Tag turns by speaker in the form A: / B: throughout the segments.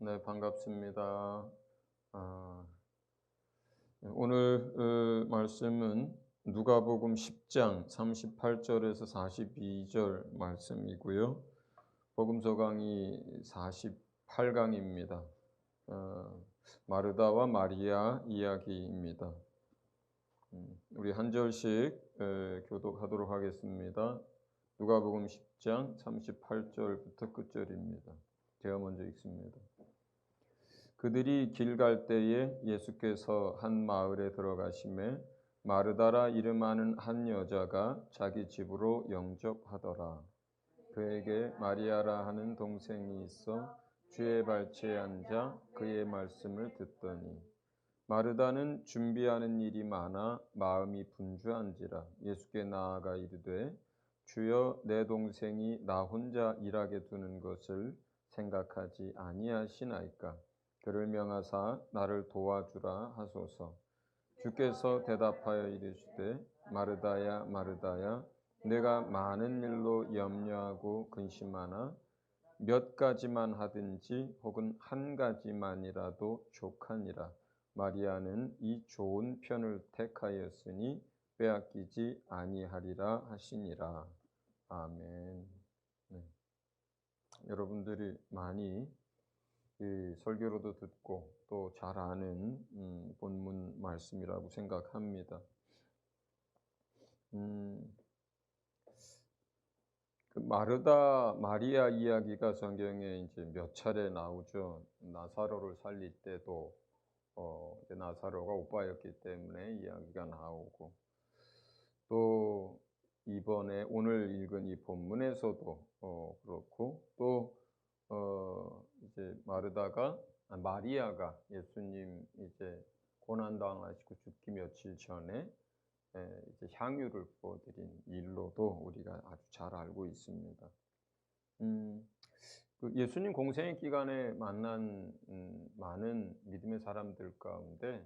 A: 네, 반갑습니다. 아, 오늘 말씀은 누가복음 10장 38절에서 42절 말씀이고요. 복음서 강의 48강입니다. 마르다와 마리아 이야기입니다. 우리 한 절씩 교독하도록 하겠습니다. 누가복음 10장 38절부터 끝절입니다. 제가 먼저 읽습니다. 그들이 길 갈 때에 예수께서 한 마을에 들어가심에 마르다라 이름하는 한 여자가 자기 집으로 영접하더라. 그에게 마리아라 하는 동생이 있어 주의 발치에 앉아 그의 말씀을 듣더니 마르다는 준비하는 일이 많아 마음이 분주한지라 예수께 나아가 이르되 주여 내 동생이 나 혼자 일하게 두는 것을 생각하지 아니하시나이까. 그를 명하사 나를 도와주라 하소서. 주께서 대답하여 이르시되 마르다야 마르다야 내가 많은 일로 염려하고 근심하나 몇 가지만 하든지 혹은 한 가지만이라도 족하니라. 마리아는 이 좋은 편을 택하였으니 빼앗기지 아니하리라 하시니라. 아멘. 네. 여러분들이 많이 설교로도 듣고 또 잘 아는 본문 말씀이라고 생각합니다. 그 마르다 마리아 이야기가 성경에 이제 몇 차례 나오죠. 나사로를 살릴 때도 나사로가 오빠였기 때문에 이야기가 나오고 또 이번에 오늘 읽은 이 본문에서도 그렇고 또 이제 마리아가 예수님 이제 고난 당하시고 죽기 며칠 전에 이제 향유를 부어드린 일로도 우리가 아주 잘 알고 있습니다. 그 예수님 공생의 기간에 만난 많은 믿음의 사람들 가운데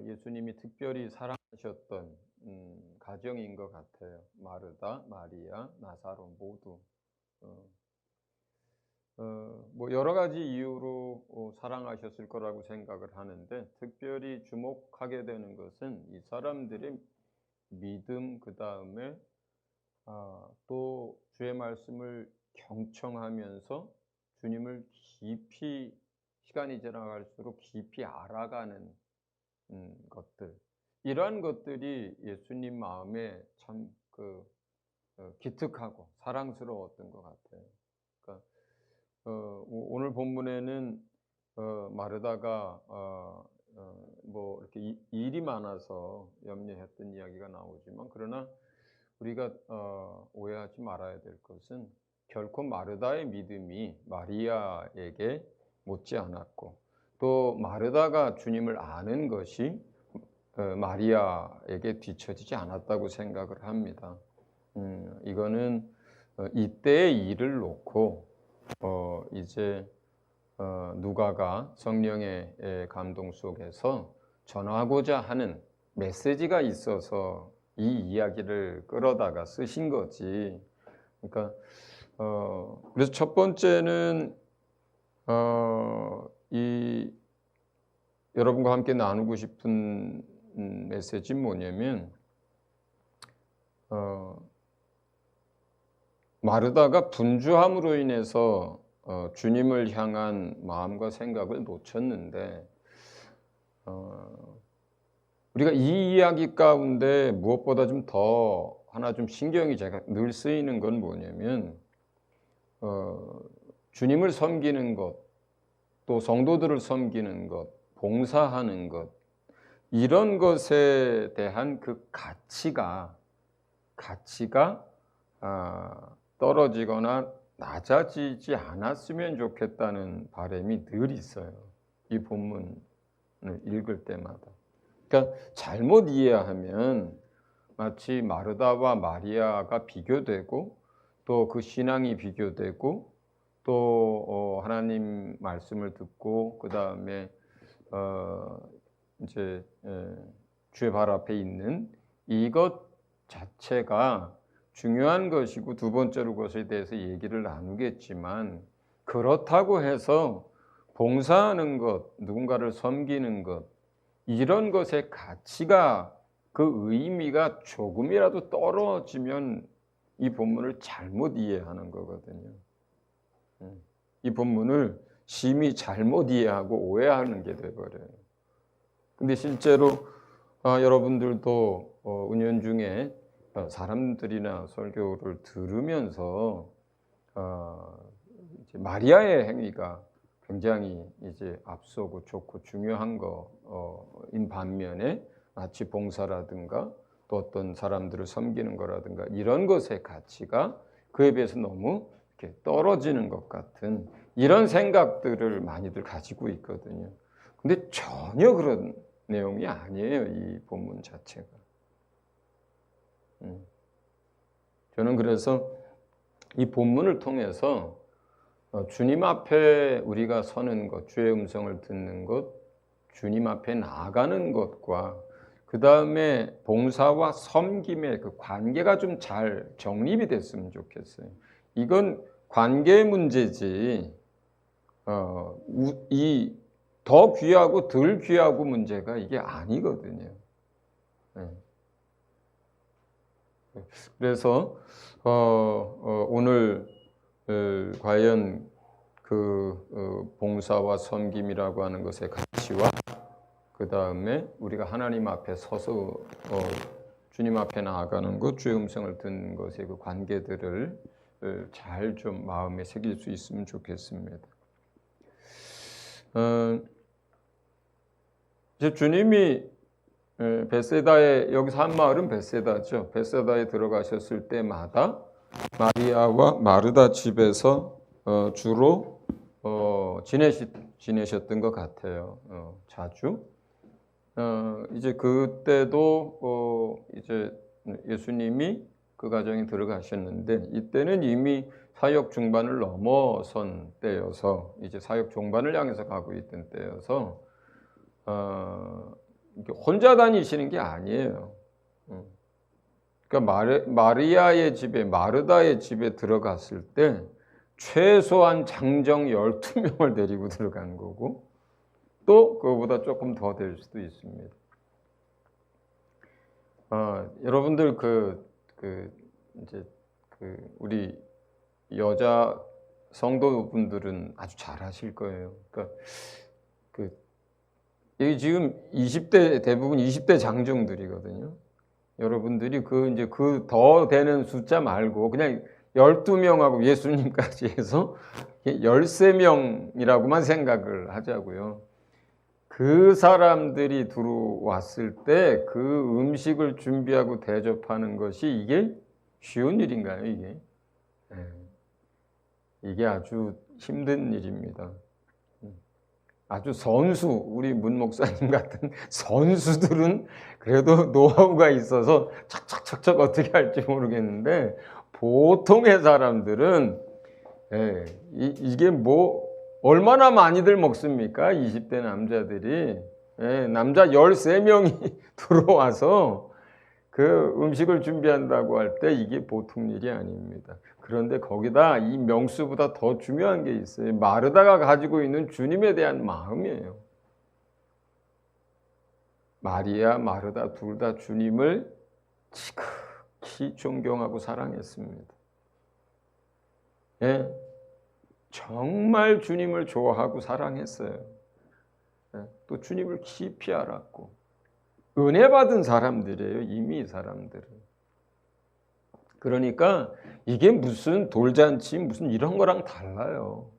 A: 예수님이 특별히 사랑하셨던 가정인 것 같아요. 마르다, 마리아, 나사로 모두. 뭐 여러 가지 이유로 사랑하셨을 거라고 생각을 하는데 특별히 주목하게 되는 것은 이 사람들의 믿음, 그 다음에 또 주의 말씀을 경청하면서 주님을 깊이 시간이 지나갈수록 깊이 알아가는 것들, 이러한 것들이 예수님 마음에 참 기특하고 사랑스러웠던 것 같아요. 그러니까 오늘 본문에는 마르다가 뭐 이렇게 일이 많아서 염려했던 이야기가 나오지만 그러나 우리가 오해하지 말아야 될 것은 결코 마르다의 믿음이 마리아에게 못지 않았고 또 마르다가 주님을 아는 것이 마리아에게 뒤처지지 않았다고 생각을 합니다. 이거는 이때의 일을 놓고 이제 누가가 성령의 감동 속에서 전하고자 하는 메시지가 있어서 이 이야기를 끌어다가 쓰신 거지. 그러니까 그래서 첫 번째는 이 여러분과 함께 나누고 싶은 메시지는 뭐냐면 마르다가 분주함으로 인해서 주님을 향한 마음과 생각을 놓쳤는데 우리가 이 이야기 가운데 무엇보다 좀 더 하나 좀 신경이 제가 늘 쓰이는 건 뭐냐면 주님을 섬기는 것, 또 성도들을 섬기는 것, 봉사하는 것, 이런 것에 대한 그 가치가 떨어지거나 낮아지지 않았으면 좋겠다는 바람이 늘 있어요. 이 본문을 읽을 때마다. 그러니까 잘못 이해하면 마치 마르다와 마리아가 비교되고 또 그 신앙이 비교되고 또 하나님 말씀을 듣고 그 다음에 이제 주의 발 앞에 있는 이것 자체가 중요한 것이고 두 번째로 그것에 대해서 얘기를 나누겠지만 그렇다고 해서 봉사하는 것, 누군가를 섬기는 것, 이런 것의 가치가, 그 의미가 조금이라도 떨어지면 이 본문을 잘못 이해하는 거거든요. 이 본문을 심히 잘못 이해하고 오해하는 게 돼버려요. 근데 실제로 여러분들도 은연중에 사람들이나 설교를 들으면서 이제 마리아의 행위가 굉장히 이제 앞서고 좋고 중요한 거인 반면에 마치 봉사라든가 또 어떤 사람들을 섬기는 거라든가 이런 것의 가치가 그에 비해서 너무 이렇게 떨어지는 것 같은 이런 생각들을 많이들 가지고 있거든요. 근데 전혀 그런 내용이 아니에요, 이 본문 자체가. 저는 그래서 이 본문을 통해서 주님 앞에 우리가 서는 것, 주의 음성을 듣는 것, 주님 앞에 나아가는 것과 그 다음에 봉사와 섬김의 그 관계가 좀 잘 정립이 됐으면 좋겠어요. 이건 관계 문제지, 이 더 귀하고 덜 귀하고 문제가 이게 아니거든요. 그래서 오늘 과연 그 봉사와 섬김이라고 하는 것의 가치와 그 다음에 우리가 하나님 앞에 서서 주님 앞에 나아가는 것, 주의 음성을 듣는 것의 그 관계들을 잘 좀 마음에 새길 수 있으면 좋겠습니다. 이제 주님이 베세다에, 여기서 한 마을은 베세다죠. 베세다에 들어가셨을 때마다 마리아와 마르다 집에서 주로 지내셨던 것 같아요. 자주. 이제 그때도 이제 예수님이 그 가정에 들어가셨는데 이때는 이미 사역 중반을 넘어선 때여서 이제 사역 종반을 향해서 가고 있던 때여서 혼자 다니시는 게 아니에요. 그러니까 마리아의 집에, 마르다의 집에 들어갔을 때 최소한 장정 12명을 데리고 들어간 거고 또 그거보다 조금 더 될 수도 있습니다. 여러분들 이제 우리 여자 성도분들은 아주 잘 아실 거예요. 그러니까 여기 지금 20대, 대부분 20대 장정들이거든요. 여러분들이 이제 그 더 되는 숫자 말고 그냥 12명하고 예수님까지 해서 13명이라고만 생각을 하자고요. 그 사람들이 들어왔을 때 그 음식을 준비하고 대접하는 것이 이게 쉬운 일인가요, 이게? 이게 아주 힘든 일입니다. 아주 선수, 우리 문 목사님 같은 선수들은 그래도 노하우가 있어서 척척척척 어떻게 할지 모르겠는데 보통의 사람들은 이게 뭐 얼마나 많이들 먹습니까? 20대 남자들이. 남자 13명이 들어와서 그 음식을 준비한다고 할 때 이게 보통 일이 아닙니다. 그런데 거기다 이 명수보다 더 중요한 게 있어요. 마르다가 가지고 있는 주님에 대한 마음이에요. 마리아, 마르다 둘 다 주님을 지극히 존경하고 사랑했습니다. 정말 주님을 좋아하고 사랑했어요. 또 주님을 깊이 알았고 은혜 받은 사람들이에요. 이미 이 사람들은. 그러니까 이게 무슨 돌잔치 무슨 이런 거랑 달라요.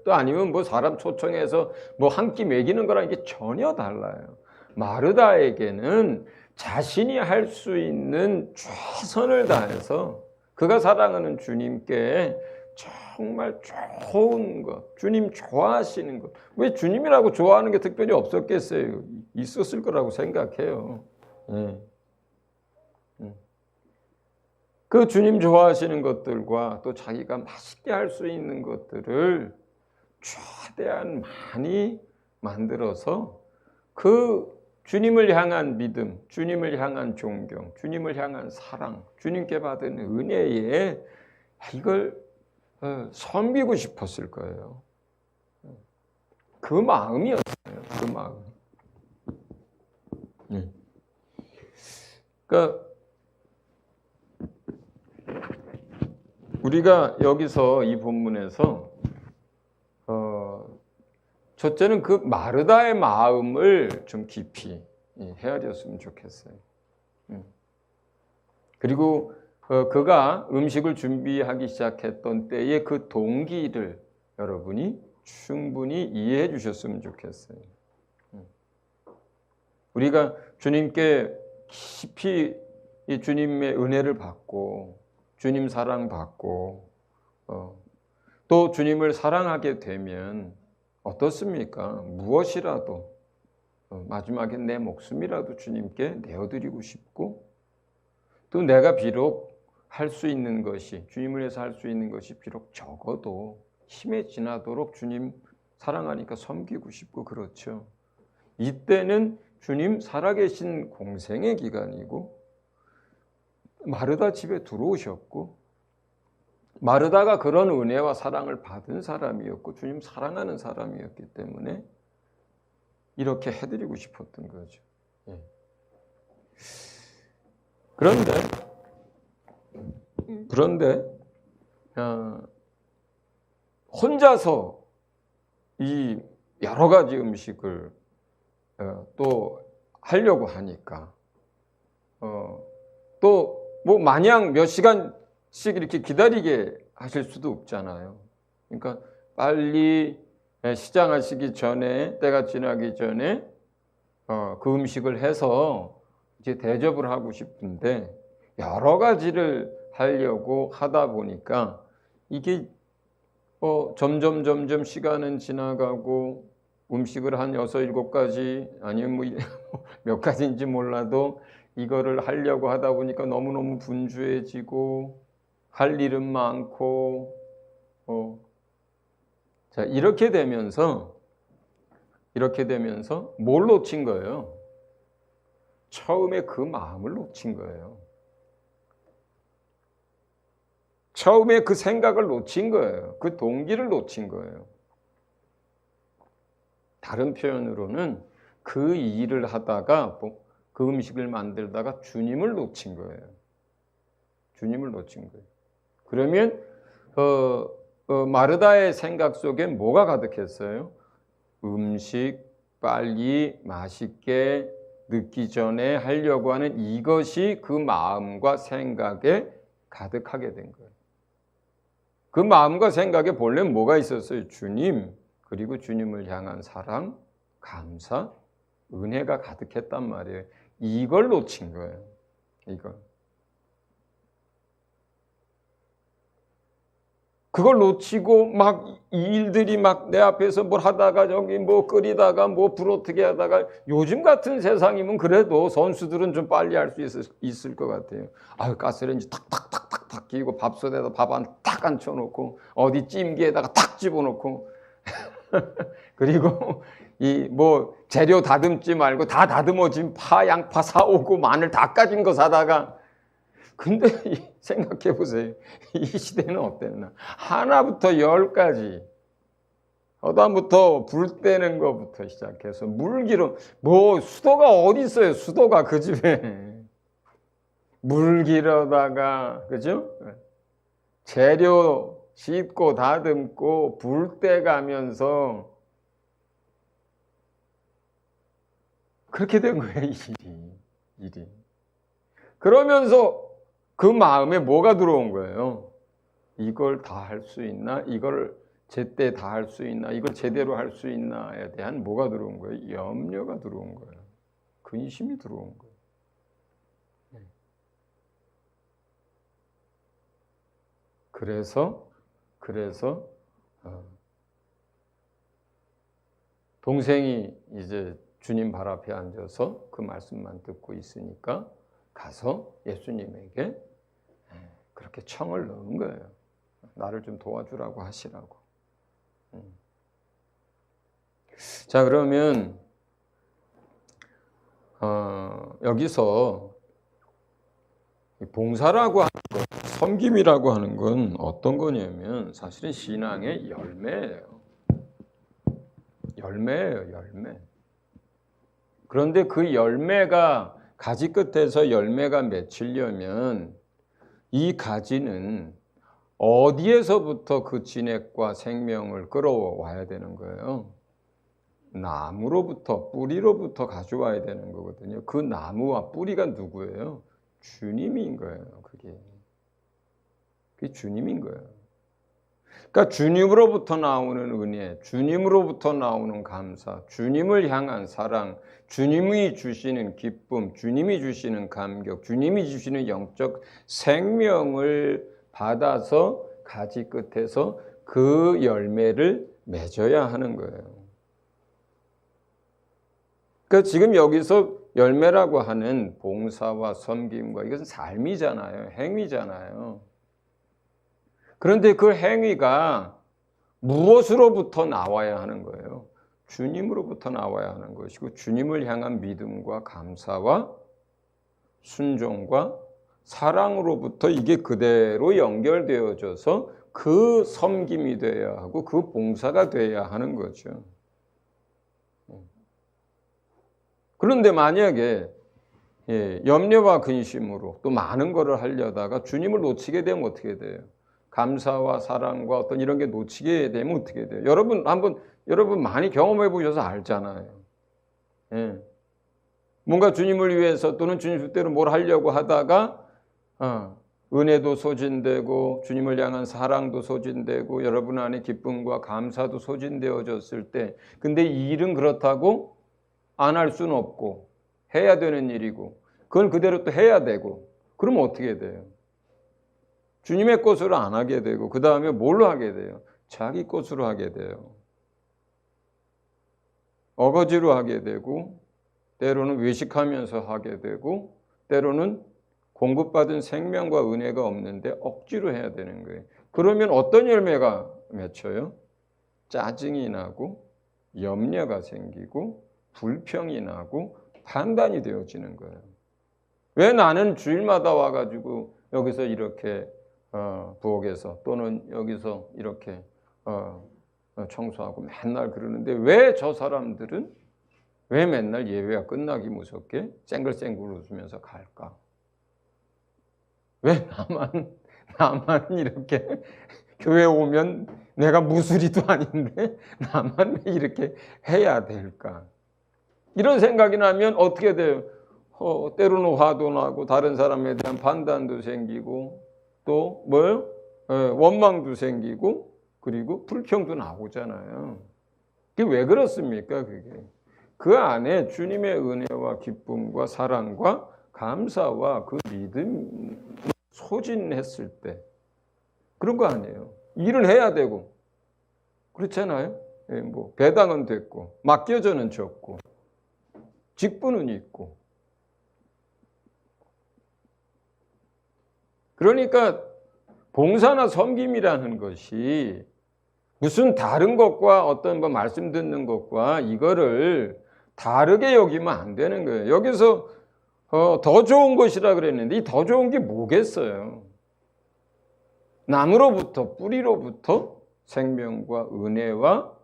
A: 또 아니면 뭐 사람 초청해서 뭐 한 끼 먹이는 거랑 이게 전혀 달라요. 마르다에게는 자신이 할 수 있는 최선을 다해서 그가 사랑하는 주님께 정말 좋은 것, 주님 좋아하시는 것. 왜 주님이라고 좋아하는 게 특별히 없었겠어요? 있었을 거라고 생각해요. 그 주님 좋아하시는 것들과 또 자기가 맛있게 할 수 있는 것들을 최대한 많이 만들어서 그 주님을 향한 믿음, 주님을 향한 존경, 주님을 향한 사랑, 주님께 받은 은혜에 이걸 섬기고 싶었을 거예요. 그 마음이었어요. 그 마음. 그러니까 우리가 여기서 이 본문에서 첫째는 그 마르다의 마음을 좀 깊이 헤아렸으면 좋겠어요. 그리고 그가 음식을 준비하기 시작했던 때의 그 동기를 여러분이 충분히 이해해 주셨으면 좋겠어요. 우리가 주님께 깊이 이 주님의 은혜를 받고 주님 사랑 받고 또 주님을 사랑하게 되면 어떻습니까? 무엇이라도 마지막에 내 목숨이라도 주님께 내어드리고 싶고 또 내가 비록 할 수 있는 것이 주님을 위해서 할 수 있는 것이 비록 적어도 힘에 지나도록 주님 사랑하니까 섬기고 싶고 그렇죠. 이때는 주님 살아계신 공생의 기간이고 마르다 집에 들어오셨고 마르다가 그런 은혜와 사랑을 받은 사람이었고 주님 사랑하는 사람이었기 때문에 이렇게 해드리고 싶었던 거죠. 그런데 혼자서 이 여러 가지 음식을 또 하려고 하니까 또 뭐 마냥 몇 시간씩 이렇게 기다리게 하실 수도 없잖아요. 그러니까 빨리 시장하시기 전에 때가 지나기 전에 그 음식을 해서 이제 대접을 하고 싶은데 여러 가지를 하려고 하다 보니까 이게 점점 시간은 지나가고 음식을 한 6, 7가지 아니면 뭐 몇 가지인지 몰라도 이거를 하려고 하다 보니까 너무너무 분주해지고 할 일은 많고 자 이렇게 되면서 뭘 놓친 거예요? 처음에 그 마음을 놓친 거예요. 처음에 그 생각을 놓친 거예요. 그 동기를 놓친 거예요. 다른 표현으로는 그 일을 하다가 그 음식을 만들다가 주님을 놓친 거예요. 주님을 놓친 거예요. 그러면 마르다의 생각 속에 뭐가 가득했어요? 음식 빨리 맛있게 늦기 전에 하려고 하는 이것이 그 마음과 생각에 가득하게 된 거예요. 그 마음과 생각에 본래 뭐가 있었어요? 주님, 그리고 주님을 향한 사랑, 감사, 은혜가 가득했단 말이에요. 이걸 놓친 거예요. 그걸 놓치고 막 일들이 막 내 앞에서 뭘 하다가 저기 뭐 끓이다가 뭐 불 어떻게 하다가 요즘 같은 세상이면 그래도 선수들은 좀 빨리 할 수 있을 것 같아요. 가스레인지 탁탁탁탁탁 끼고 밥솥에다 밥 탁 앉혀놓고 어디 찜기에다가 탁 집어넣고 그리고 이 뭐 재료 다듬지 말고 다 다듬어진 파, 양파 사오고 마늘 다 까진 거 사다가 근데 생각해 보세요. 이 시대는 어땠나? 하나부터 10까지 허다부터 불 떼는 것부터 시작해서 물기름 뭐 수도가 어디 있어요? 수도가 그 집에 물기러다가 그죠? 재료 씻고 다듬고 불 떼가면서 그렇게 된 거예요. 일이. 그러면서 그 마음에 뭐가 들어온 거예요? 이걸 다 할 수 있나? 이걸 제때 다 할 수 있나? 이걸 제대로 할 수 있나에 대한 뭐가 들어온 거예요? 염려가 들어온 거예요. 근심이 들어온 거예요. 그래서 동생이 이제 주님 발 앞에 앉아서 그 말씀만 듣고 있으니까 가서 예수님에게 그렇게 청을 넣은 거예요. 나를 좀 도와주라고 하시라고. 자, 그러면 여기서 봉사라고 하는 것, 섬김이라고 하는 건 어떤 거냐면 사실은 신앙의 열매예요. 열매예요, 열매. 그런데 그 열매가 가지 끝에서 열매가 맺히려면 이 가지는 어디에서부터 그 진액과 생명을 끌어와야 되는 거예요? 나무로부터, 뿌리로부터 가져와야 되는 거거든요. 그 나무와 뿌리가 누구예요? 주님인 거예요. 그게 주님인 거예요. 그러니까 주님으로부터 나오는 은혜, 주님으로부터 나오는 감사, 주님을 향한 사랑, 주님이 주시는 기쁨, 주님이 주시는 감격, 주님이 주시는 영적 생명을 받아서 가지 끝에서 그 열매를 맺어야 하는 거예요. 그러니까 지금 여기서 열매라고 하는 봉사와 섬김과 이것은 삶이잖아요. 행위잖아요. 그런데 그 행위가 무엇으로부터 나와야 하는 거예요? 주님으로부터 나와야 하는 것이고 주님을 향한 믿음과 감사와 순종과 사랑으로부터 이게 그대로 연결되어져서 그 섬김이 되어야 하고 그 봉사가 되어야 하는 거죠. 그런데 만약에 염려와 근심으로 또 많은 것을 하려다가 주님을 놓치게 되면 어떻게 돼요? 감사와 사랑과 어떤 이런 게 놓치게 되면 어떻게 돼요? 여러분 많이 경험해 보셔서 알잖아요. 뭔가 주님을 위해서 또는 주님 뜻대로 뭘 하려고 하다가 은혜도 소진되고 주님을 향한 사랑도 소진되고 여러분 안에 기쁨과 감사도 소진되어졌을 때 근데 이 일은 그렇다고 안 할 수는 없고 해야 되는 일이고 그건 그대로 또 해야 되고 그러면 어떻게 돼요? 주님의 것으로 안 하게 되고 그 다음에 뭘로 하게 돼요? 자기 것으로 하게 돼요. 어거지로 하게 되고 때로는 외식하면서 하게 되고 때로는 공급받은 생명과 은혜가 없는데 억지로 해야 되는 거예요. 그러면 어떤 열매가 맺혀요? 짜증이 나고 염려가 생기고 불평이 나고 판단이 되어지는 거예요. 왜 나는 주일마다 와가지고 여기서 이렇게 부엌에서 또는 여기서 이렇게 청소하고 맨날 그러는데 왜 저 사람들은 왜 맨날 예배가 끝나기 무섭게 쌩글쌩글 웃으면서 갈까? 왜 나만 이렇게 교회 오면 내가 무술이도 아닌데 나만 왜 이렇게 해야 될까? 이런 생각이 나면 어떻게 돼요? 때로는 화도 나고 다른 사람에 대한 판단도 생기고 또 뭐요? 원망도 생기고 그리고 불평도 나오잖아요. 그게 왜 그렇습니까? 그게 그 안에 주님의 은혜와 기쁨과 사랑과 감사와 그 믿음 소진했을 때 그런 거 아니에요. 일을 해야 되고 그렇잖아요. 뭐 배당은 됐고 맡겨져는 졌고 직분은 있고 그러니까 봉사나 섬김이라는 것이 무슨 다른 것과 어떤 뭐 말씀 듣는 것과 이거를 다르게 여기면 안 되는 거예요. 여기서 더 좋은 것이라 그랬는데 이 더 좋은 게 뭐겠어요? 나무로부터 뿌리로부터 생명과 은혜와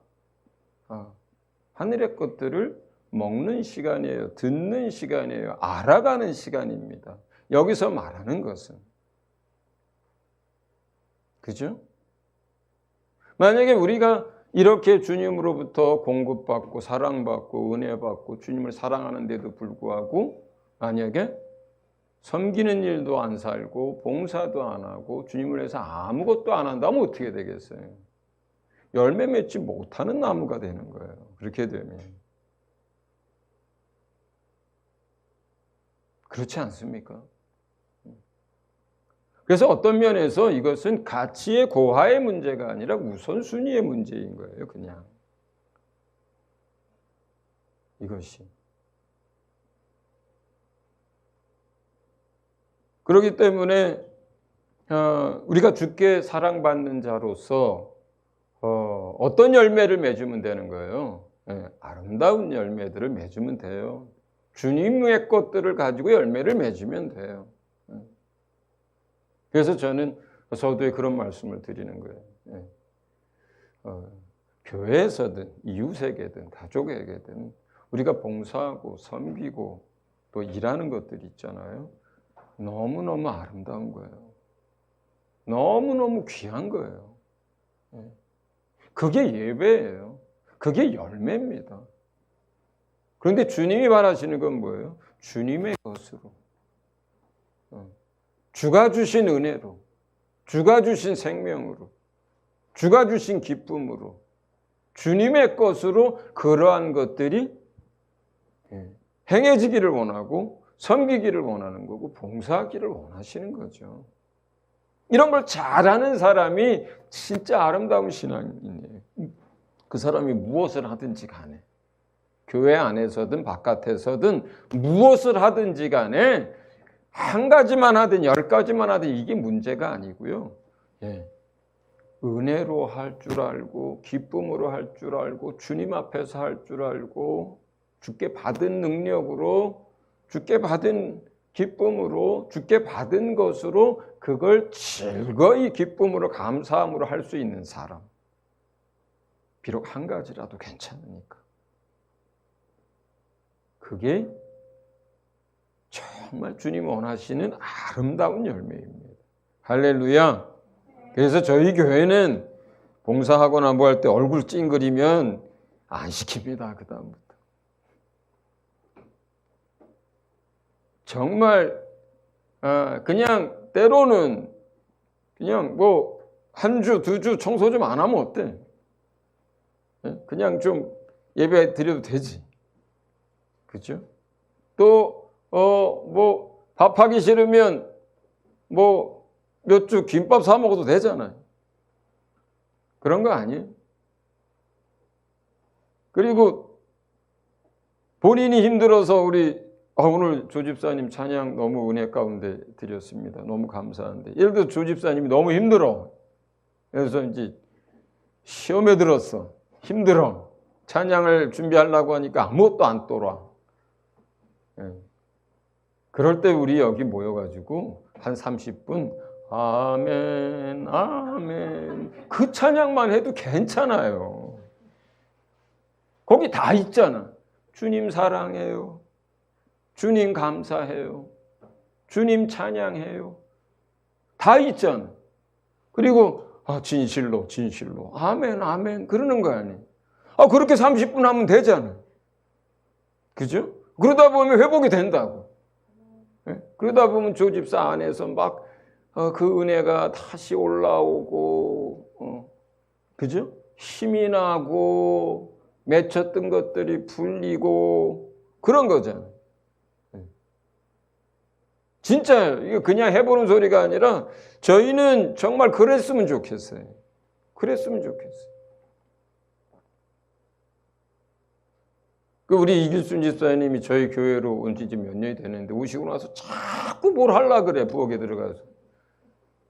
A: 하늘의 것들을 먹는 시간이에요. 듣는 시간이에요. 알아가는 시간입니다. 여기서 말하는 것은 그죠? 만약에 우리가 이렇게 주님으로부터 공급받고 사랑받고 은혜받고 주님을 사랑하는데도 불구하고 만약에 섬기는 일도 안 살고 봉사도 안 하고 주님을 위해서 아무것도 안 한다면 어떻게 되겠어요? 열매 맺지 못하는 나무가 되는 거예요. 그렇게 되면. 그렇지 않습니까? 그래서 어떤 면에서 이것은 가치의 고하의 문제가 아니라 우선순위의 문제인 거예요. 그냥. 이것이. 그렇기 때문에 우리가 주께 사랑받는 자로서 어떤 열매를 맺으면 되는 거예요? 아름다운 열매들을 맺으면 돼요. 주님의 것들을 가지고 열매를 맺으면 돼요. 그래서 저는 서두에 그런 말씀을 드리는 거예요. 교회에서든 이웃에게든 가족에게든 우리가 봉사하고 섬기고 또 일하는 것들이 있잖아요. 너무너무 아름다운 거예요. 너무너무 귀한 거예요. 그게 예배예요. 그게 열매입니다. 그런데 주님이 바라시는 건 뭐예요? 주님의 것으로, 주가 주신 은혜로, 주가 주신 생명으로, 주가 주신 기쁨으로, 주님의 것으로 그러한 것들이 행해지기를 원하고 섬기기를 원하는 거고 봉사하기를 원하시는 거죠. 이런 걸 잘하는 사람이 진짜 아름다운 신앙인이에요. 그 사람이 무엇을 하든지 간에 교회 안에서든 바깥에서든 무엇을 하든지 간에 한 가지만 하든 10가지만 하든 이게 문제가 아니고요. 은혜로 할 줄 알고 기쁨으로 할 줄 알고 주님 앞에서 할 줄 알고 주께 받은 능력으로 주께 받은 기쁨으로 주께 받은 것으로 그걸 즐거이 기쁨으로 감사함으로 할 수 있는 사람. 비록 한 가지라도 괜찮으니까. 그게 정말 주님 원하시는 아름다운 열매입니다. 할렐루야. 그래서 저희 교회는 봉사하거나 뭐 할 때 얼굴 찡그리면 안 시킵니다. 그 다음부터. 정말 그냥 때로는 그냥 뭐 한 주, 2주 청소 좀 안 하면 어때? 그냥 좀 예배 드려도 되지. 그죠? 또 뭐 밥하기 싫으면 뭐 몇 주 김밥 사 먹어도 되잖아요. 그런 거 아니에요? 그리고 본인이 힘들어서 우리 오늘 조 집사님 찬양 너무 은혜 가운데 드렸습니다. 너무 감사한데 예를 들어 조 집사님이 너무 힘들어. 그래서 이제 시험에 들었어. 힘들어. 찬양을 준비하려고 하니까 아무것도 안 떠라. 그럴 때 우리 여기 모여가지고 한 30분 아멘 아멘 그 찬양만 해도 괜찮아요. 거기 다 있잖아. 주님 사랑해요. 주님 감사해요. 주님 찬양해요. 다 있잖아. 그리고 진실로 진실로 아멘 아멘 그러는 거 아니에요. 그렇게 30분 하면 되잖아. 그죠? 그러다 보면 회복이 된다고. 그러다 보면 조 집사 안에서 막 그 은혜가 다시 올라오고 그죠? 힘이 나고 맺혔던 것들이 풀리고 그런 거잖아. 진짜 이거 그냥 해보는 소리가 아니라 저희는 정말 그랬으면 좋겠어요. 그랬으면 좋겠어요. 우리 이길순 집사님이 저희 교회로 온 지 몇 년이 되는데 오시고 나서 자꾸 뭘 하려고 그래. 부엌에 들어가서.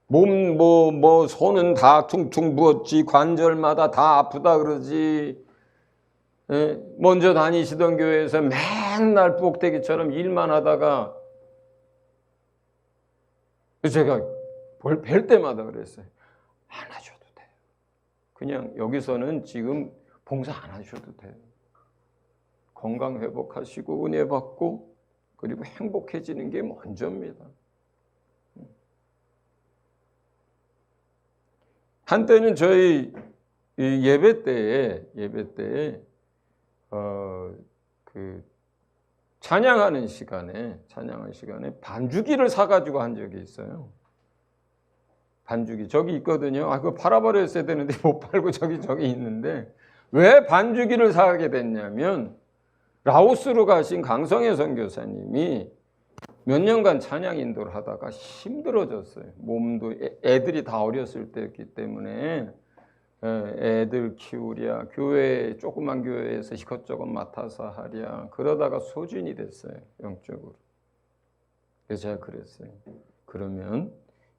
A: 몸 손은 다 퉁퉁 부었지. 관절마다 다 아프다 그러지. 먼저 다니시던 교회에서 맨날 부엌대기처럼 일만 하다가 제가 뵐 때마다 그랬어요. 안 하셔도 돼요. 그냥 여기서는 지금 봉사 안 하셔도 돼요. 건강 회복하시고 은혜 받고 그리고 행복해지는 게 먼저입니다. 한때는 저희 예배 때에 그 찬양하는 시간에 반주기를 사가지고 한 적이 있어요. 반주기 저기 있거든요. 그거 팔아버렸어야 되는데 못 팔고 저기 있는데 왜 반주기를 사게 됐냐면 라오스로 가신 강성애 선교사님이 몇 년간 찬양 인도를 하다가 힘들어졌어요. 몸도 애들이 다 어렸을 때였기 때문에 애들 키우랴 교회 조그만 교회에서 이것저것 맡아서 하랴 그러다가 소진이 됐어요. 영적으로. 그래서 제가 그랬어요. 그러면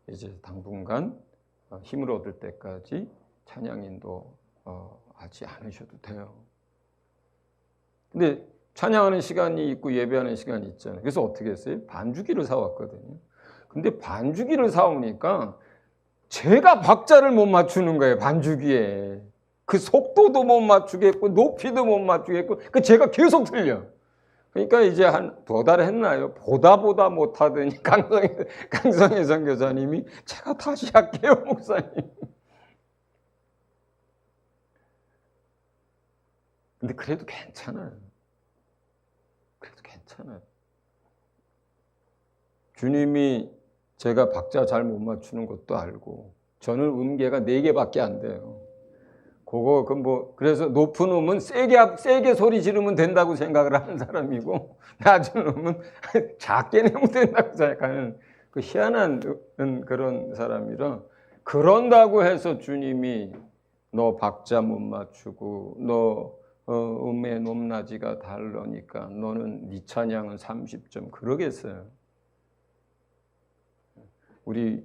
A: 이제 당분간 힘을 얻을 때까지 찬양 인도 하지 않으셔도 돼요. 근데 찬양하는 시간이 있고 예배하는 시간이 있잖아요. 그래서 어떻게 했어요? 반주기를 사왔거든요. 근데 반주기를 사오니까 제가 박자를 못 맞추는 거예요. 반주기에. 그 속도도 못 맞추겠고 높이도 못 맞추겠고 그 제가 계속 틀려. 그러니까 이제 한 2달 했나요? 보다 못하더니 강성혜 선교사님이 제가 다시 할게요, 목사님. 근데 그래도 괜찮아요. 그래도 괜찮아요. 주님이 제가 박자 잘 못 맞추는 것도 알고 저는 음계가 4개밖에 안 돼요. 그래서 높은 음은 세게 소리 지르면 된다고 생각을 하는 사람이고, 낮은 음은 작게 내면 된다고 생각하는 그 희한한 그런 사람이라, 그런다고 해서 주님이 너 박자 못 맞추고, 너 음의 높낮이가 다르니까 너는 네 찬양은 30점 그러겠어요. 우리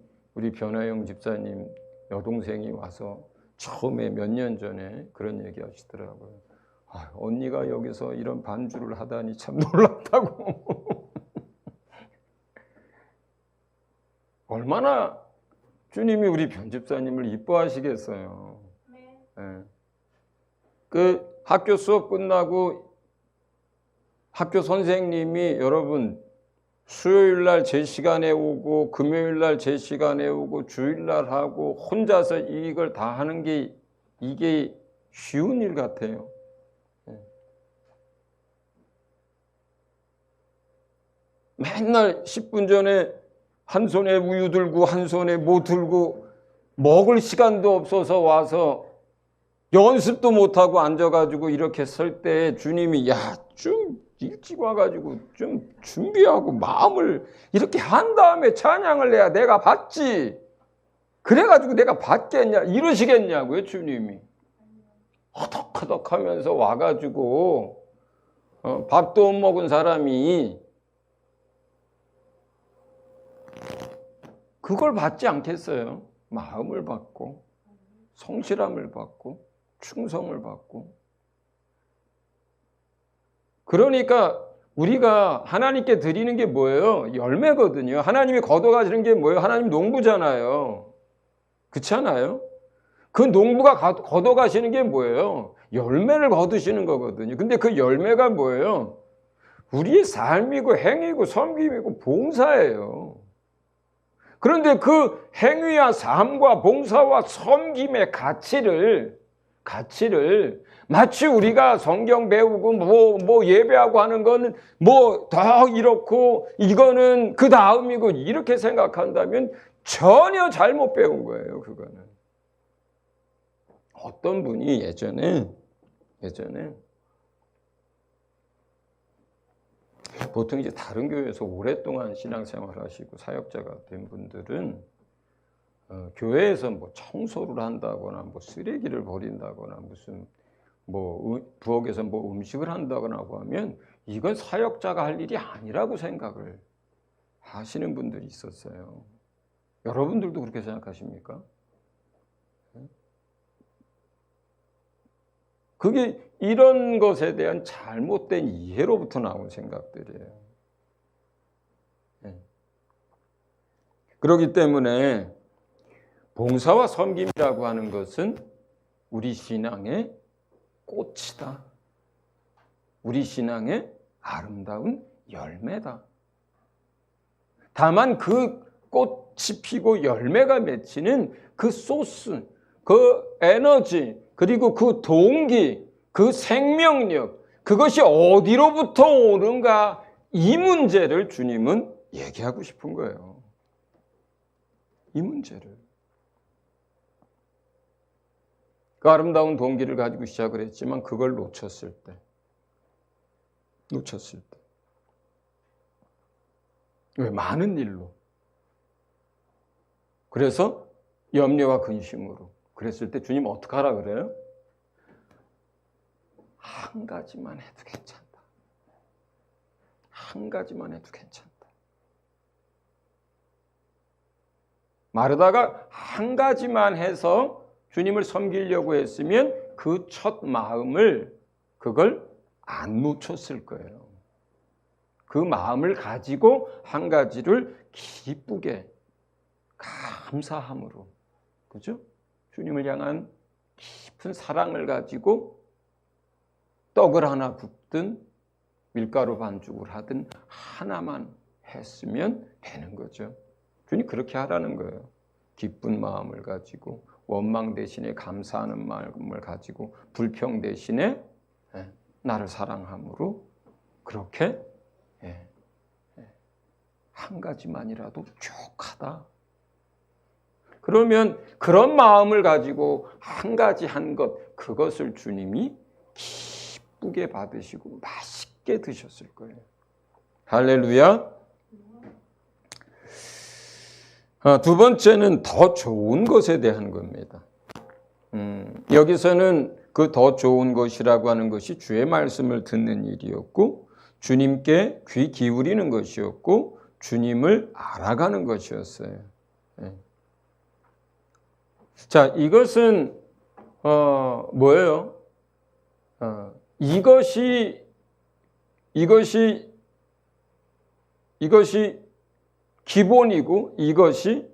A: 변화영 집사님 여동생이 와서 처음에 몇 년 전에 그런 얘기 하시더라고요. 언니가 여기서 이런 반주를 하다니 참 놀랍다고. 얼마나 주님이 우리 변집사님을 이뻐하시겠어요. 네. 그 학교 수업 끝나고 학교 선생님이 여러분 수요일 날 제 시간에 오고 금요일 날 제 시간에 오고 주일 날 하고 혼자서 이걸 다 하는 게 이게 쉬운 일 같아요. 맨날 10분 전에 한 손에 우유 들고 한 손에 뭐 들고 먹을 시간도 없어서 와서 연습도 못하고 앉아가지고 이렇게 설 때 주님이 좀 일찍 와가지고 좀 준비하고 마음을 이렇게 한 다음에 찬양을 해야 내가 받지. 그래가지고 내가 받겠냐 이러시겠냐고요, 주님이. 허덕허덕 하면서 와가지고 밥도 못 먹은 사람이 그걸 받지 않겠어요? 마음을 받고 성실함을 받고 충성을 받고. 그러니까 우리가 하나님께 드리는 게 뭐예요? 열매거든요. 하나님이 거둬가시는 게 뭐예요? 하나님 농부잖아요. 그렇지 않아요? 그 농부가 거둬가시는 게 뭐예요? 열매를 거두시는 거거든요. 근데 그 열매가 뭐예요? 우리의 삶이고 행위고 섬김이고 봉사예요. 그런데 그 행위와 삶과 봉사와 섬김의 가치를 마치 우리가 성경 배우고 뭐 예배하고 하는 거는 뭐 더 이렇고 이거는 그 다음이고 이렇게 생각한다면 전혀 잘못 배운 거예요, 그거는. 어떤 분이 예전에 보통 이제 다른 교회에서 오랫동안 신앙생활 하시고 사역자가 된 분들은 교회에서 뭐 청소를 한다거나 뭐 쓰레기를 버린다거나 무슨 뭐 부엌에서 뭐 음식을 한다거나 하면 이건 사역자가 할 일이 아니라고 생각을 하시는 분들이 있었어요. 여러분들도 그렇게 생각하십니까? 그게 이런 것에 대한 잘못된 이해로부터 나온 생각들이에요. 그렇기 때문에 봉사와 섬김이라고 하는 것은 우리 신앙의 꽃이다. 우리 신앙의 아름다운 열매다. 다만 그 꽃이 피고 열매가 맺히는 그 소스, 그 에너지, 그리고 그 동기, 그 생명력, 그것이 어디로부터 오는가, 이 문제를 주님은 얘기하고 싶은 거예요. 이 문제를. 그 아름다운 동기를 가지고 시작을 했지만 그걸 놓쳤을 때. 왜? 많은 일로. 그래서 염려와 근심으로. 그랬을 때 주님 어떻게 하라 그래요? 한 가지만 해도 괜찮다. 한 가지만 해도 괜찮다. 마르다가 한 가지만 해서 주님을 섬기려고 했으면 그 첫 마음을 그걸 안 놓쳤을 거예요. 그 마음을 가지고 한 가지를 기쁘게 감사함으로, 그죠? 주님을 향한 깊은 사랑을 가지고 떡을 하나 굽든 밀가루 반죽을 하든 하나만 했으면 되는 거죠. 주님 그렇게 하라는 거예요. 기쁜 마음을 가지고 원망 대신에 감사하는 마음을 가지고 불평 대신에 나를 사랑함으로 그렇게 한 가지만이라도 족하다. 그러면 그런 마음을 가지고 한 가지 한 것, 그것을 주님이 기쁘게 받으시고 맛있게 드셨을 거예요. 할렐루야. 두 번째는 더 좋은 것에 대한 겁니다. 여기서는 그 더 좋은 것이라고 하는 것이 주의 말씀을 듣는 일이었고 주님께 귀 기울이는 것이었고 주님을 알아가는 것이었어요. 자, 이것은 뭐예요? 이것이 기본이고 이것이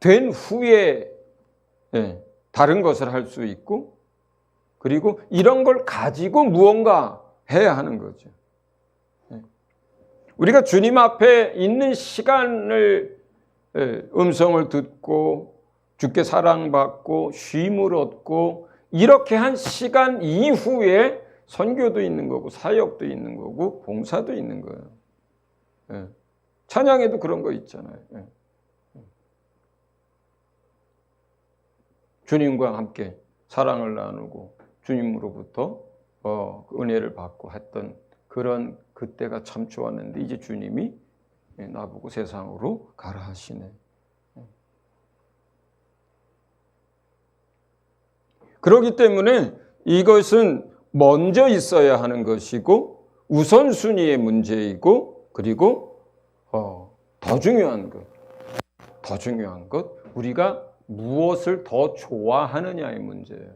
A: 된 후에 다른 것을 할 수 있고 그리고 이런 걸 가지고 무언가 해야 하는 거죠. 우리가 주님 앞에 있는 시간을 음성을 듣고 주께 사랑받고 쉼을 얻고 이렇게 한 시간 이후에 선교도 있는 거고 사역도 있는 거고 봉사도 있는 거예요. 찬양에도 그런 거 있잖아요. 주님과 함께 사랑을 나누고 주님으로부터 은혜를 받고 했던 그런 그때가 참 좋았는데 이제 주님이 나보고 세상으로 가라 하시네. 그렇기 때문에 이것은 먼저 있어야 하는 것이고 우선순위의 문제이고 그리고 더 중요한 것 우리가 무엇을 더 좋아하느냐의 문제예요.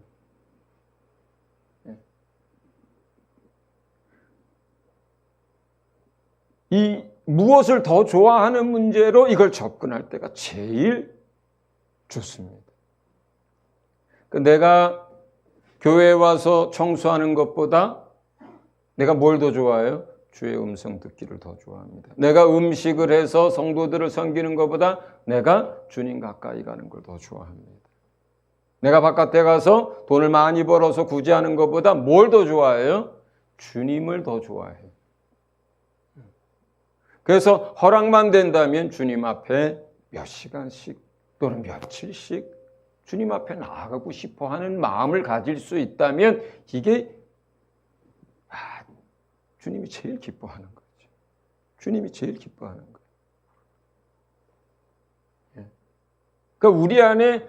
A: 이 무엇을 더 좋아하는 문제로 이걸 접근할 때가 제일 좋습니다. 내가 교회에 와서 청소하는 것보다 내가 뭘 더 좋아해요? 주의 음성 듣기를 더 좋아합니다. 내가 음식을 해서 성도들을 섬기는 것보다 내가 주님 가까이 가는 걸 더 좋아합니다. 내가 바깥에 가서 돈을 많이 벌어서 구제하는 것보다 뭘 더 좋아해요? 주님을 더 좋아해요. 그래서 허락만 된다면 주님 앞에 몇 시간씩 또는 며칠씩 주님 앞에 나아가고 싶어 하는 마음을 가질 수 있다면 이게 주님이 제일 기뻐하는 거죠. 주님이 제일 기뻐하는 거예요. 그러니까 우리 안에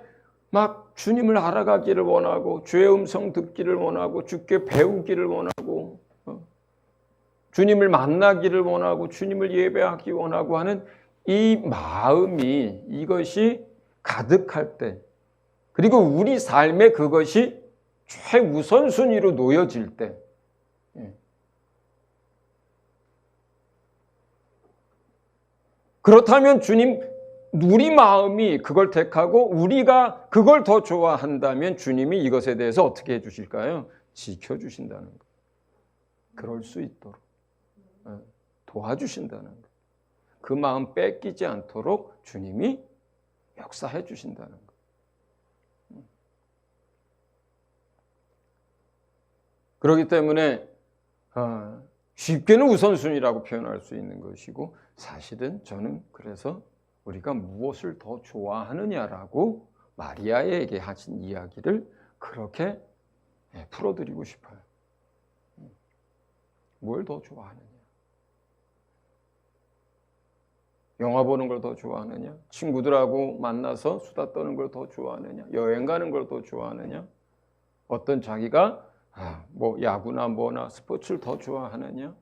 A: 막 주님을 알아가기를 원하고 주의 음성 듣기를 원하고 주께 배우기를 원하고 주님을 만나기를 원하고 주님을 예배하기 원하고 하는 이 마음이 이것이 가득할 때 그리고 우리 삶에 그것이 최우선순위로 놓여질 때 그렇다면 주님 우리 마음이 그걸 택하고 우리가 그걸 더 좋아한다면 주님이 이것에 대해서 어떻게 해주실까요? 지켜주신다는 거예요. 그럴 수 있도록 도와주신다는 거예요. 그 마음 뺏기지 않도록 주님이 역사해 주신다는 거예요. 그렇기 때문에 쉽게는 우선순위라고 표현할 수 있는 것이고 사실은 저는 그래서 우리가 무엇을 더 좋아하느냐라고 마리아에게 하신 이야기를 그렇게 풀어드리고 싶어요. 뭘 더 좋아하느냐? 영화 보는 걸 더 좋아하느냐? 친구들하고 만나서 수다 떠는 걸 더 좋아하느냐? 여행 가는 걸 더 좋아하느냐? 어떤 자기가 뭐 야구나 뭐나 스포츠를 더 좋아하느냐?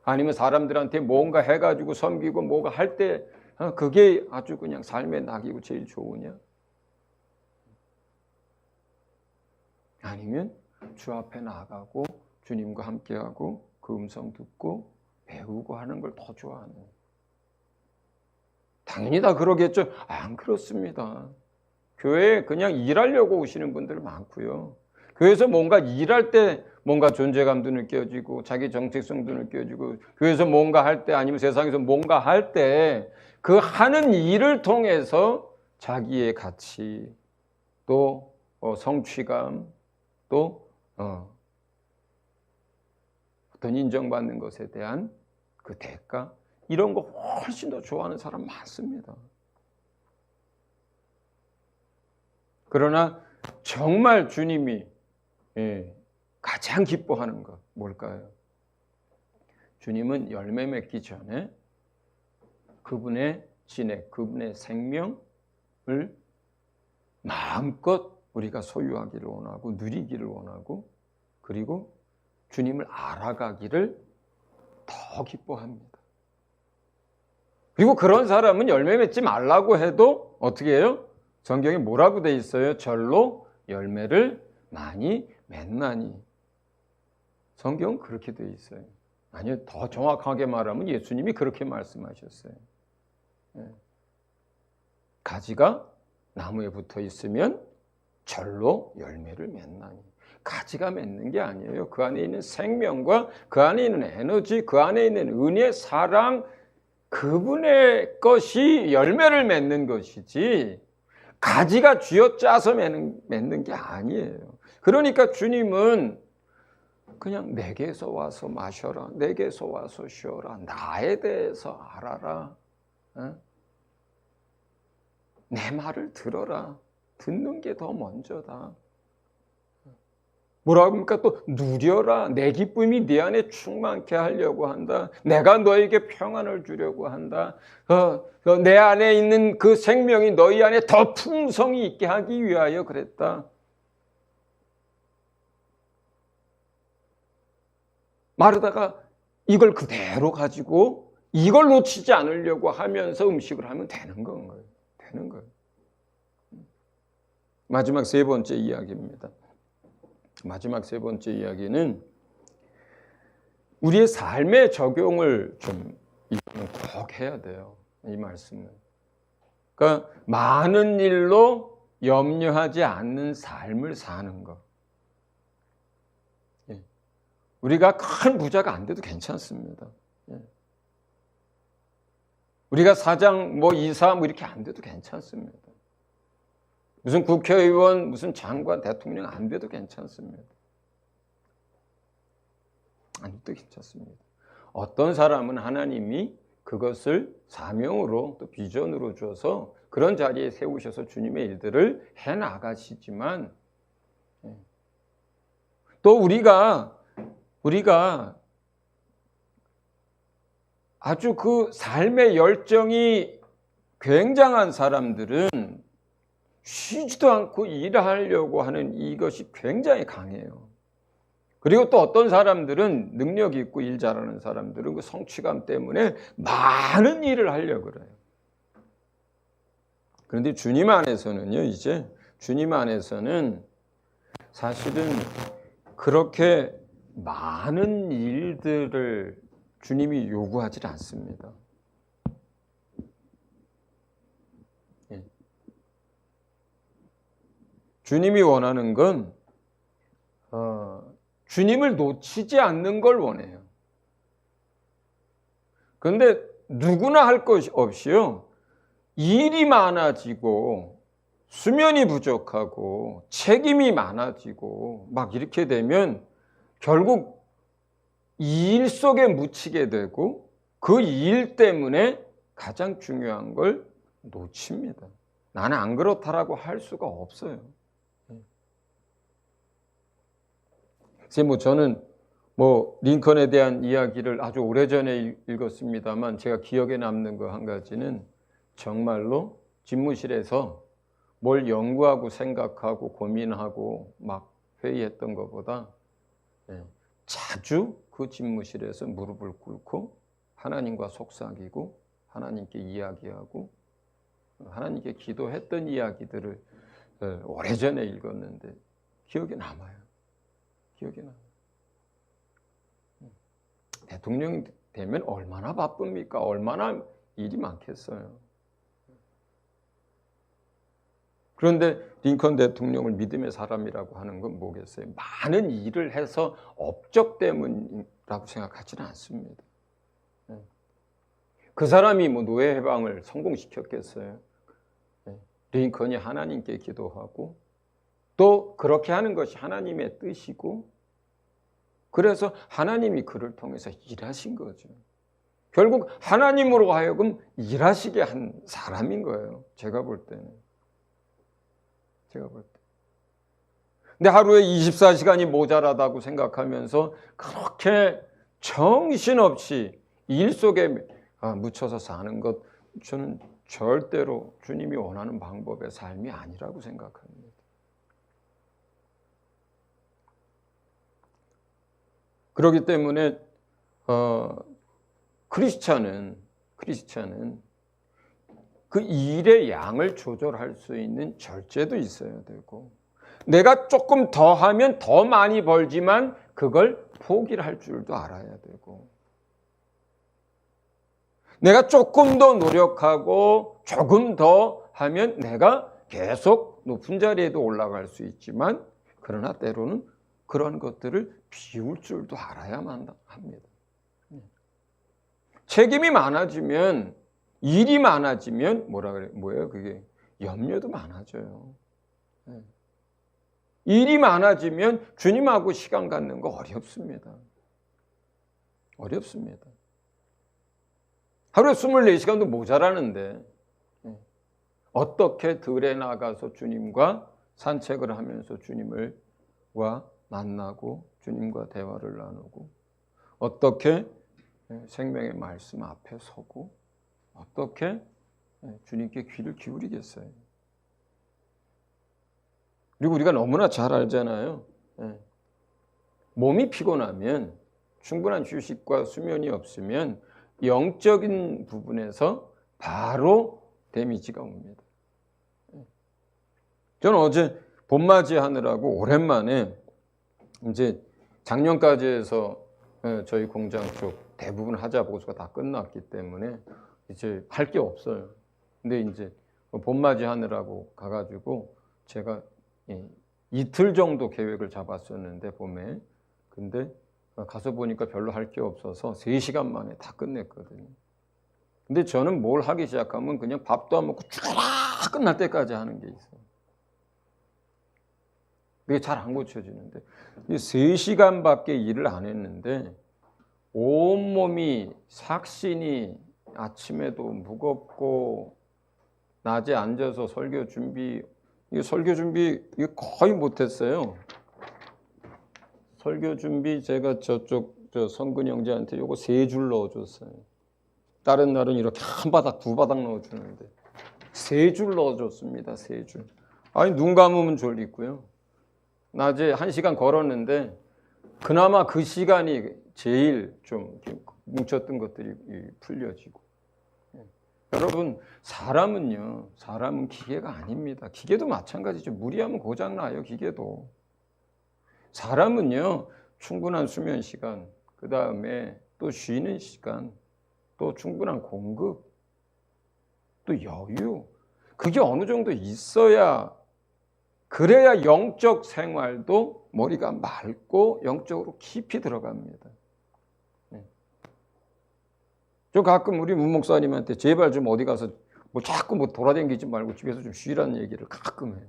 A: 아니면 사람들한테 뭔가 해가지고 섬기고 뭐가 할 때 그게 아주 그냥 삶의 낙이고 제일 좋으냐? 아니면 주 앞에 나가고 주님과 함께하고 그 음성 듣고 배우고 하는 걸 더 좋아하느냐? 당연히 다 그러겠죠. 안 그렇습니다. 교회에 그냥 일하려고 오시는 분들 많고요. 교회에서 뭔가 일할 때 뭔가 존재감도 느껴지고 자기 정체성도 느껴지고 교회에서 뭔가 할 때 아니면 세상에서 뭔가 할 때 그 하는 일을 통해서 자기의 가치 또 성취감 또 어떤 인정받는 것에 대한 그 대가 이런 거 훨씬 더 좋아하는 사람 많습니다. 그러나 정말 주님이 가장 기뻐하는 것 뭘까요? 주님은 열매 맺기 전에 그분의 진액, 그분의 생명을 마음껏 우리가 소유하기를 원하고 누리기를 원하고 그리고 주님을 알아가기를 더 기뻐합니다. 그리고 그런 사람은 열매 맺지 말라고 해도 어떻게 해요? 성경에 뭐라고 돼 있어요? 절로 열매를 많이 맺나니. 성경은 그렇게 돼 있어요. 아니요, 더 정확하게 말하면 예수님이 그렇게 말씀하셨어요. 가지가 나무에 붙어 있으면 절로 열매를 맺나니. 가지가 맺는 게 아니에요. 그 안에 있는 생명과 그 안에 있는 에너지, 그 안에 있는 은혜, 사랑, 그분의 것이 열매를 맺는 것이지 가지가 쥐어짜서 맺는 게 아니에요. 그러니까 주님은 그냥 내게서 와서 마셔라, 내게서 와서 쉬어라, 나에 대해서 알아라, 내 말을 들어라. 듣는 게 더 먼저다. 뭐라고 합니까? 또 누려라. 내 기쁨이 네 안에 충만케 하려고 한다. 내가 너에게 평안을 주려고 한다. 내 안에 있는 그 생명이 너희 안에 더 풍성히 있게 하기 위하여 그랬다. 마르다가 이걸 그대로 가지고 이걸 놓치지 않으려고 하면서 음식을 하면 되는 거예요. 되는 거예요. 마지막 세 번째 이야기입니다. 마지막 세 번째 이야기는 우리의 삶에 적용을 좀 꼭 해야 돼요. 이 말씀은. 그러니까 많은 일로 염려하지 않는 삶을 사는 것. 우리가 큰 부자가 안 돼도 괜찮습니다. 우리가 사장, 이사 이렇게 안 돼도 괜찮습니다. 무슨 국회의원, 무슨 장관, 대통령 안 돼도 괜찮습니다. 안 돼도 괜찮습니다. 어떤 사람은 하나님이 그것을 사명으로 또 비전으로 줘서 그런 자리에 세우셔서 주님의 일들을 해나가시지만 또 우리가 아주 그 삶의 열정이 굉장한 사람들은 쉬지도 않고 일하려고 하는 이것이 굉장히 강해요. 그리고 또 어떤 사람들은 능력 있고 일 잘하는 사람들은 그 성취감 때문에 많은 일을 하려고 그래요. 그런데 주님 안에서는요, 이제 주님 안에서는 사실은 그렇게 많은 일들을 주님이 요구하지 않습니다. 주님이 원하는 건 주님을 놓치지 않는 걸 원해요. 그런데 누구나 할 것 없이요. 일이 많아지고 수면이 부족하고 책임이 많아지고 막 이렇게 되면 결국 일 속에 묻히게 되고 그 일 때문에 가장 중요한 걸 놓칩니다. 나는 안 그렇다라고 할 수가 없어요. 저는 링컨에 대한 이야기를 아주 오래전에 읽었습니다만 제가 기억에 남는 거 한 가지는 정말로 집무실에서 뭘 연구하고 생각하고 고민하고 막 회의했던 것보다 자주 그 집무실에서 무릎을 꿇고 하나님과 속삭이고 하나님께 이야기하고 하나님께 기도했던 이야기들을 오래전에 읽었는데 기억에 남아요. 기억이 나요. 대통령이 되면 얼마나 바쁩니까? 얼마나 일이 많겠어요. 그런데 링컨 대통령을 믿음의 사람이라고 하는 건 뭐겠어요? 많은 일을 해서 업적 때문이라고 생각하지는 않습니다. 그 사람이 뭐 노예 해방을 성공시켰겠어요? 링컨이 하나님께 기도하고 또 그렇게 하는 것이 하나님의 뜻이고 그래서 하나님이 그를 통해서 일하신 거죠. 결국 하나님으로 하여금 일하시게 한 사람인 거예요. 제가 볼 때는. 근데 하루에 24시간이 모자라다고 생각하면서 그렇게 정신없이 일 속에 묻혀서 사는 것, 저는 절대로 주님이 원하는 방법의 삶이 아니라고 생각합니다. 그렇기 때문에 크리스찬은 그 일의 양을 조절할 수 있는 절제도 있어야 되고, 내가 조금 더 하면 더 많이 벌지만 그걸 포기를 할 줄도 알아야 되고, 내가 조금 더 노력하고 조금 더 하면 내가 계속 높은 자리에도 올라갈 수 있지만, 그러나 때로는 그런 것들을 비울 줄도 알아야만 합니다. 책임이 많아지면, 일이 많아지면 뭐예요? 그게 염려도 많아져요. 일이 많아지면 주님하고 시간 갖는 거 어렵습니다. 하루에 24시간도 모자라는데 어떻게 들에 나가서 주님과 산책을 하면서 주님과 만나고 주님과 대화를 나누고, 어떻게 생명의 말씀 앞에 서고, 어떻게 주님께 귀를 기울이겠어요? 그리고 우리가 너무나 잘 알잖아요. 몸이 피곤하면, 충분한 휴식과 수면이 없으면 영적인 부분에서 바로 데미지가 옵니다. 저는 어제 봄맞이 하느라고 오랜만에, 이제 작년까지 해서 저희 공장 쪽 대부분 하자 보수가 다 끝났기 때문에 이제 할 게 없어요. 근데 이제 봄맞이 하느라고 가가지고 제가 이틀 정도 계획을 잡았었는데 봄에, 근데 가서 보니까 별로 할 게 없어서 3시간 만에 다 끝냈거든요. 근데 저는 뭘 하기 시작하면 그냥 밥도 안 먹고 쭉 끝날 때까지 하는 게 있어요. 그게 잘 안 고쳐지는데, 3시간밖에 일을 안 했는데 온몸이 삭신이, 아침에도 무겁고, 낮에 앉아서 설교 준비 이거 거의 못했어요. 설교 준비 제가 저쪽 성근 형제한테 요거 3줄 넣어줬어요. 다른 날은 이렇게 한 바닥, 2바닥 넣어주는데 3줄 넣어줬습니다. 3줄. 아니, 눈 감으면 졸리고요. 낮에 1시간 걸었는데 그나마 그 시간이 제일 좀 뭉쳤던 것들이 풀려지고. 여러분, 사람은 기계가 아닙니다. 기계도 마찬가지죠. 무리하면 고장나요, 기계도. 사람은요, 충분한 수면 시간, 그 다음에 또 쉬는 시간, 또 충분한 공급, 또 여유, 그게 어느 정도 있어야, 그래야 영적 생활도 머리가 맑고 영적으로 깊이 들어갑니다. 저 가끔 우리 문 목사님한테 제발 좀 어디 가서 자꾸 돌아다니지 말고 집에서 좀 쉬라는 얘기를 가끔 해요.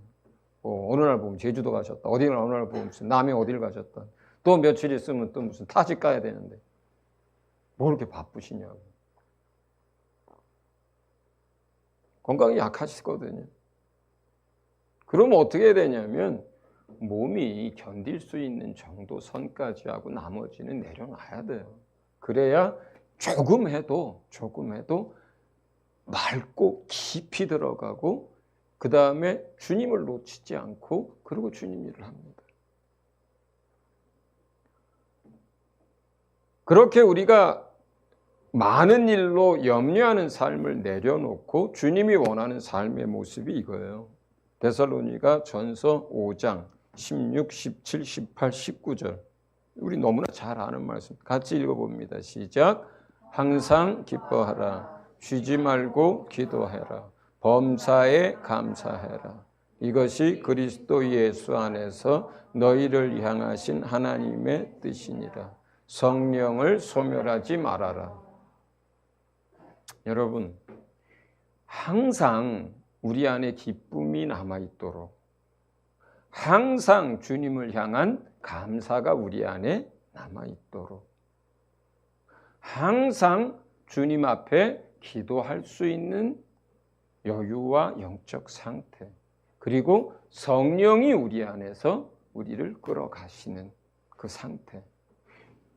A: 어느 날 보면 제주도 가셨다, 어느 날 보면 무슨 남해 어딜 가셨다, 또 며칠 있으면 또 무슨 타직 가야 되는데 뭐 이렇게 바쁘시냐고. 건강이 약하시거든요. 그러면 어떻게 해야 되냐면 몸이 견딜 수 있는 정도 선까지 하고 나머지는 내려놔야 돼요. 그래야 조금 해도 맑고 깊이 들어가고, 그 다음에 주님을 놓치지 않고, 그리고 주님 일을 합니다. 그렇게 우리가 많은 일로 염려하는 삶을 내려놓고 주님이 원하는 삶의 모습이 이거예요. 데살로니가 전서 5장 16, 17, 18, 19절. 우리 너무나 잘 아는 말씀. 같이 읽어봅니다. 시작. 항상 기뻐하라. 쉬지 말고 기도해라. 범사에 감사해라. 이것이 그리스도 예수 안에서 너희를 향하신 하나님의 뜻이니라. 성령을 소멸하지 말아라. 여러분, 항상 우리 안에 기쁨이 남아있도록, 항상 주님을 향한 감사가 우리 안에 남아있도록, 항상 주님 앞에 기도할 수 있는 여유와 영적 상태, 그리고 성령이 우리 안에서 우리를 끌어가시는 그 상태,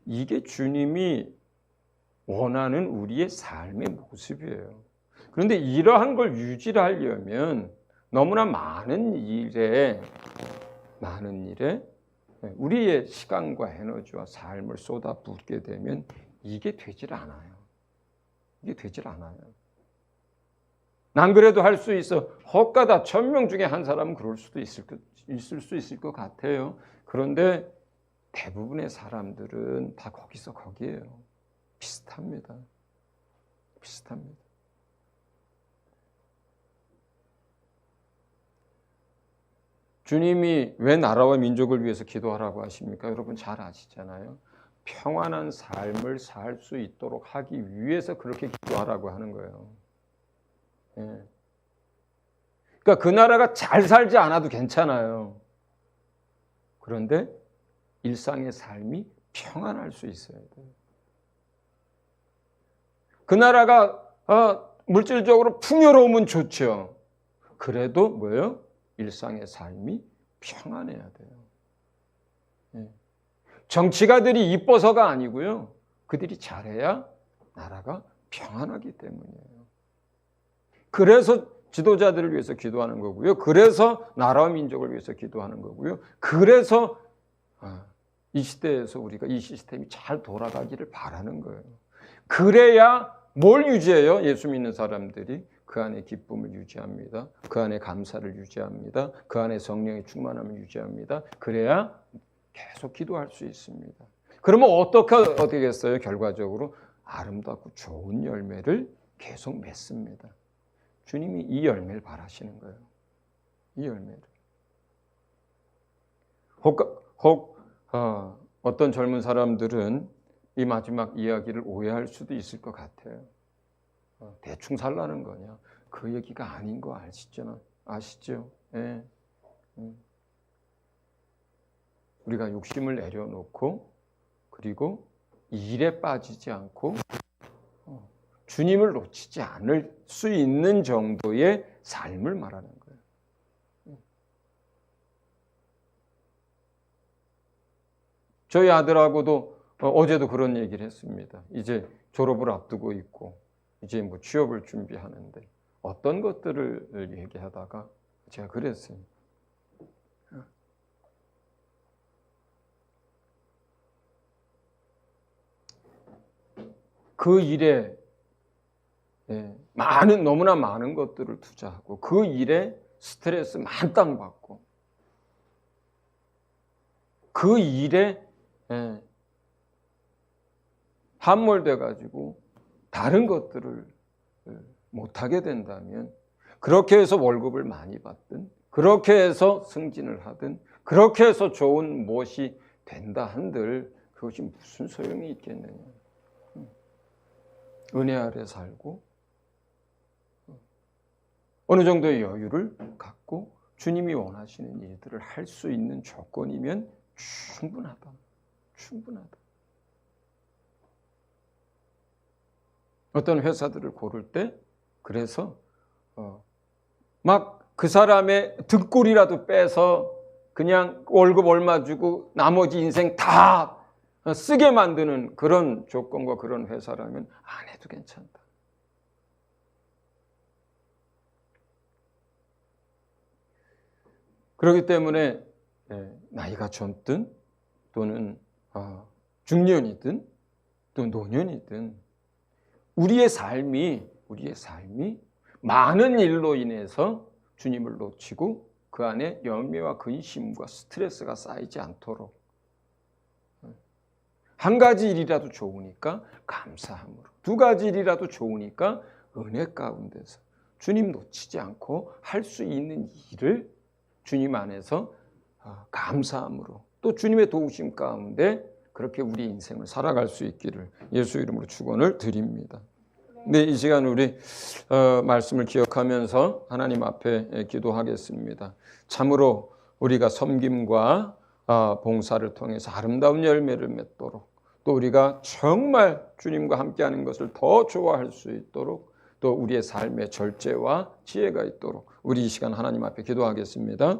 A: 이게 주님이 원하는 우리의 삶의 모습이에요. 그런데 이러한 걸 유지하려면 너무나 많은 일에 우리의 시간과 에너지와 삶을 쏟아붓게 되면 이게 되질 않아요. 이게 되질 않아요. 난 그래도 할 수 있어. 헛가다 1000명 중에 한 사람은 그럴 수도 있을 수 있을 것 같아요. 그런데 대부분의 사람들은 다 거기서 거기에요. 비슷합니다. 비슷합니다. 주님이 왜 나라와 민족을 위해서 기도하라고 하십니까? 여러분 잘 아시잖아요. 평안한 삶을 살 수 있도록 하기 위해서 그렇게 기도하라고 하는 거예요. 예. 그러니까 그 나라가 잘 살지 않아도 괜찮아요. 그런데 일상의 삶이 평안할 수 있어야 돼요. 그 나라가 물질적으로 풍요로우면 좋죠. 그래도 뭐예요? 일상의 삶이 평안해야 돼요. 예. 정치가들이 이뻐서가 아니고요. 그들이 잘해야 나라가 평안하기 때문이에요. 그래서 지도자들을 위해서 기도하는 거고요. 그래서 나라와 민족을 위해서 기도하는 거고요. 그래서 이 시대에서 우리가 이 시스템이 잘 돌아가기를 바라는 거예요. 그래야 뭘 유지해요? 예수 믿는 사람들이 그 안에 기쁨을 유지합니다. 그 안에 감사를 유지합니다. 그 안에 성령의 충만함을 유지합니다. 그래야 계속 기도할 수 있습니다. 그러면 어떻게 되겠어요? 결과적으로 아름답고 좋은 열매를 계속 맺습니다. 주님이 이 열매를 바라시는 거예요. 이 열매를. 어떤 젊은 사람들은 이 마지막 이야기를 오해할 수도 있을 것 같아요. 대충 살라는 거냐? 그 얘기가 아닌 거 아시죠? 예. 우리가 욕심을 내려놓고 그리고 일에 빠지지 않고 주님을 놓치지 않을 수 있는 정도의 삶을 말하는 거예요. 저희 아들하고도 어제도 그런 얘기를 했습니다. 이제 졸업을 앞두고 있고 이제 뭐 취업을 준비하는데 어떤 것들을 얘기하다가 제가 그랬어요. 그 일에 너무나 많은 것들을 투자하고 그 일에 스트레스 만땅 받고 그 일에 함몰돼 가지고 다른 것들을 못하게 된다면 그렇게 해서 월급을 많이 받든 그렇게 해서 승진을 하든 그렇게 해서 좋은 무엇이 된다 한들 그것이 무슨 소용이 있겠느냐. 은혜 아래 살고 어느 정도의 여유를 갖고 주님이 원하시는 일들을 할 수 있는 조건이면 충분하다. 어떤 회사들을 고를 때 그래서 막 그 사람의 등골이라도 빼서 그냥 월급 얼마 주고 나머지 인생 다 쓰게 만드는 그런 조건과 그런 회사라면 안 해도 괜찮다. 그렇기 때문에 나이가 젊든 또는 중년이든 또 노년이든 우리의 삶이 많은 일로 인해서 주님을 놓치고 그 안에 염려와 근심과 스트레스가 쌓이지 않도록 한 가지 일이라도 좋으니까 감사함으로, 두 가지 일이라도 좋으니까 은혜 가운데서 주님 놓치지 않고 할 수 있는 일을 주님 안에서 감사함으로 또 주님의 도우심 가운데 그렇게 우리 인생을 살아갈 수 있기를 예수 이름으로 축원을 드립니다. 네, 이 시간 우리 말씀을 기억하면서 하나님 앞에 기도하겠습니다. 참으로 우리가 섬김과 봉사를 통해서 아름다운 열매를 맺도록 또 우리가 정말 주님과 함께하는 것을 더 좋아할 수 있도록 또 우리의 삶의 절제와 지혜가 있도록 우리 이 시간 하나님 앞에 기도하겠습니다.